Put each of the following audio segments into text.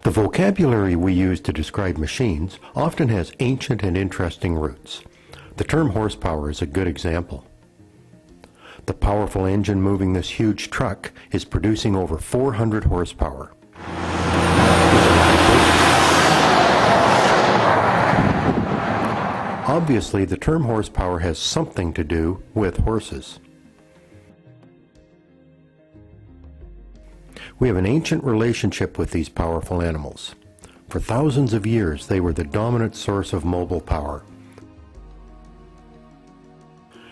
The vocabulary we use to describe machines often has ancient and interesting roots. The term horsepower is a good example. The powerful engine moving this huge truck is producing over 400 horsepower. Obviously, the term horsepower has something to do with horses. We have an ancient relationship with these powerful animals. For thousands of years, they were the dominant source of mobile power.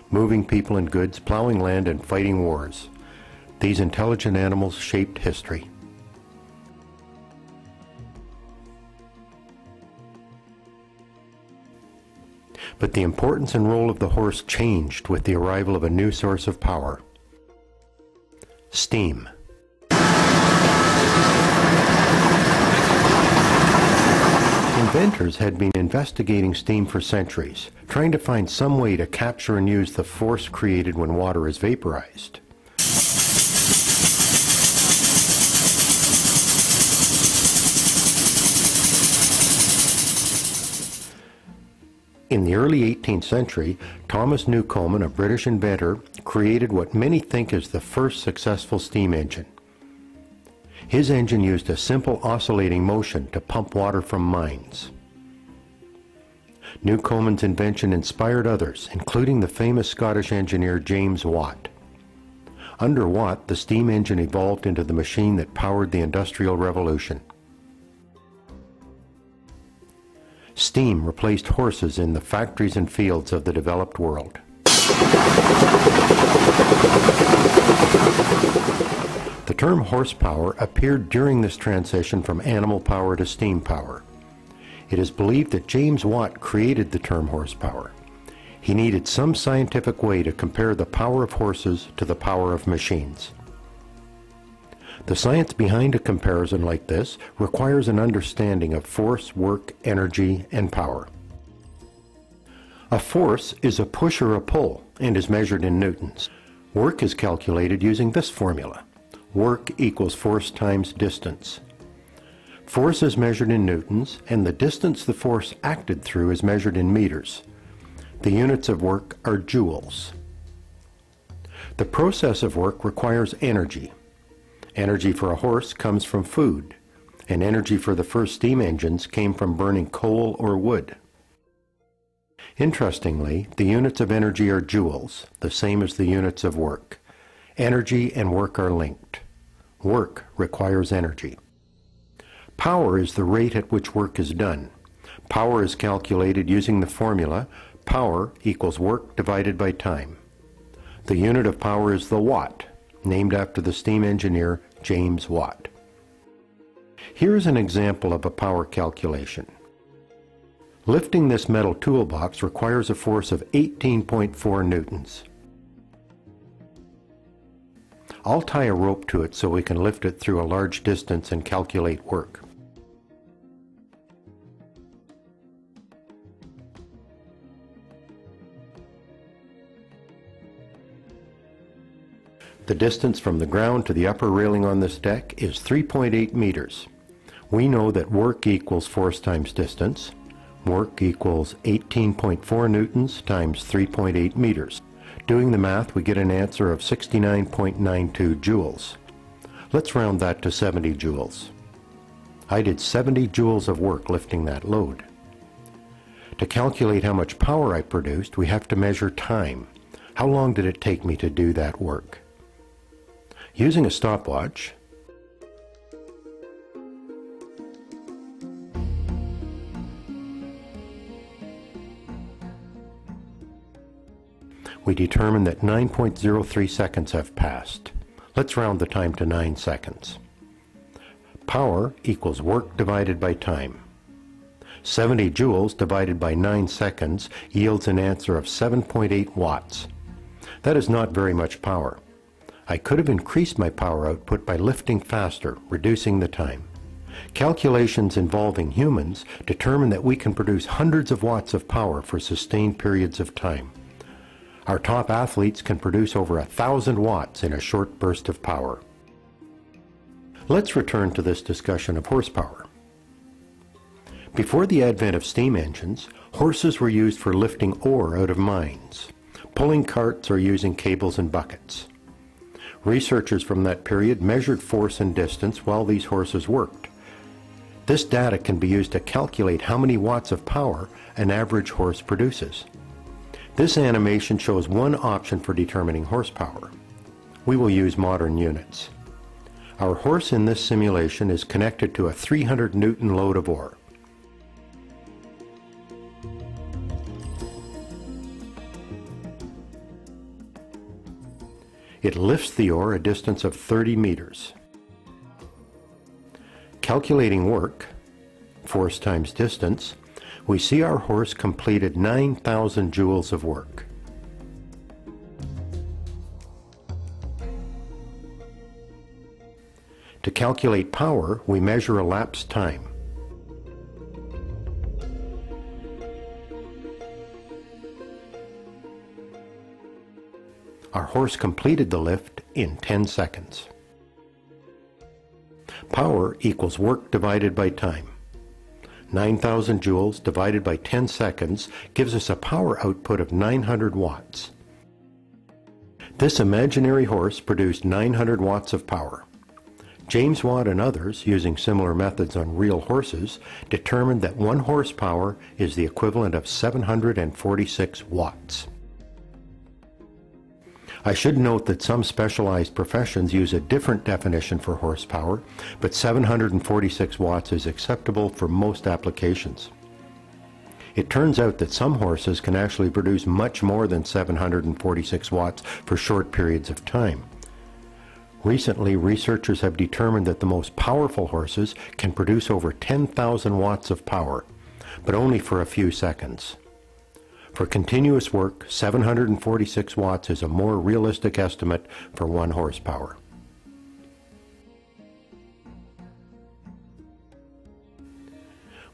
Moving people and goods, plowing land, and fighting wars. These intelligent animals shaped history. But the importance and role of the horse changed with the arrival of a new source of power: steam. Inventors had been investigating steam for centuries, trying to find some way to capture and use the force created when water is vaporized. In the early 18th century, Thomas Newcomen, a British inventor, created what many think is the first successful steam engine. His engine used a simple oscillating motion to pump water from mines. Newcomen's invention inspired others, including the famous Scottish engineer James Watt. Under Watt, the steam engine evolved into the machine that powered the Industrial Revolution. Steam replaced horses in the factories and fields of the developed world. The term horsepower appeared during this transition from animal power to steam power. It is believed that James Watt created the term horsepower. He needed some scientific way to compare the power of horses to the power of machines. The science behind a comparison like this requires an understanding of force, work, energy, and power. A force is a push or a pull and is measured in newtons. Work is calculated using this formula. Work equals force times distance. Force is measured in newtons, and the distance the force acted through is measured in meters. The units of work are joules. The process of work requires energy. Energy for a horse comes from food, and energy for the first steam engines came from burning coal or wood. Interestingly, the units of energy are joules, the same as the units of work. Energy and work are linked. Work requires energy. Power is the rate at which work is done. Power is calculated using the formula power equals work divided by time. The unit of power is the watt, named after the steam engineer James Watt. Here is an example of a power calculation. Lifting this metal toolbox requires a force of 18.4 newtons. I'll tie a rope to it so we can lift it through a large distance and calculate work. The distance from the ground to the upper railing on this deck is 3.8 meters. We know that work equals force times distance. Work equals 18.4 newtons times 3.8 meters. Doing the math, we get an answer of 69.92 joules. Let's round that to 70 joules. I did 70 joules of work lifting that load. To calculate how much power I produced, we have to measure time. How long did it take me to do that work? Using a stopwatch, we determine that 9.03 seconds have passed. Let's round the time to 9 seconds. Power equals work divided by time. 70 joules divided by 9 seconds yields an answer of 7.8 watts. That is not very much power. I could have increased my power output by lifting faster, reducing the time. Calculations involving humans determine that we can produce hundreds of watts of power for sustained periods of time. Our top athletes can produce over 1,000 watts in a short burst of power. Let's return to this discussion of horsepower. Before the advent of steam engines, horses were used for lifting ore out of mines, pulling carts, or using cables and buckets. Researchers from that period measured force and distance while these horses worked. This data can be used to calculate how many watts of power an average horse produces. This animation shows one option for determining horsepower. We will use modern units. Our horse in this simulation is connected to a 300 Newton load of ore. It lifts the ore a distance of 30 meters. Calculating work, force times distance, we see our horse completed 9,000 joules of work. To calculate power, we measure elapsed time. Our horse completed the lift in 10 seconds. Power equals work divided by time. 9,000 joules divided by 10 seconds gives us a power output of 900 watts. This imaginary horse produced 900 watts of power. James Watt and others, using similar methods on real horses, determined that 1 horsepower is the equivalent of 746 watts. I should note that some specialized professions use a different definition for horsepower, but 746 watts is acceptable for most applications. It turns out that some horses can actually produce much more than 746 watts for short periods of time. Recently, researchers have determined that the most powerful horses can produce over 10,000 watts of power, but only for a few seconds. For continuous work, 746 watts is a more realistic estimate for 1 horsepower.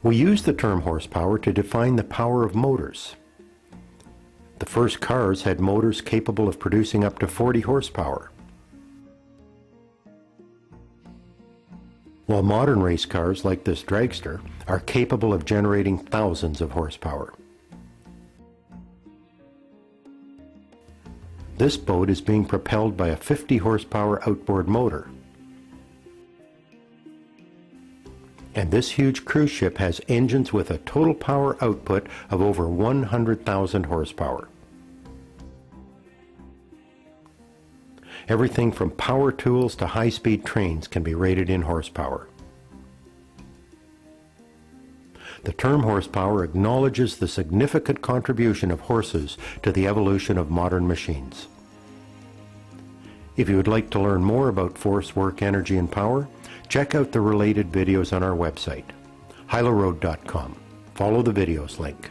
We use the term horsepower to define the power of motors. The first cars had motors capable of producing up to 40 horsepower. While modern race cars like this dragster are capable of generating thousands of horsepower. This boat is being propelled by a 50 horsepower outboard motor. And this huge cruise ship has engines with a total power output of over 100,000 horsepower. Everything from power tools to high-speed trains can be rated in horsepower. The term horsepower acknowledges the significant contribution of horses to the evolution of modern machines. If you would like to learn more about force, work, energy, and power, check out the related videos on our website, hylaroad.com. Follow the videos link.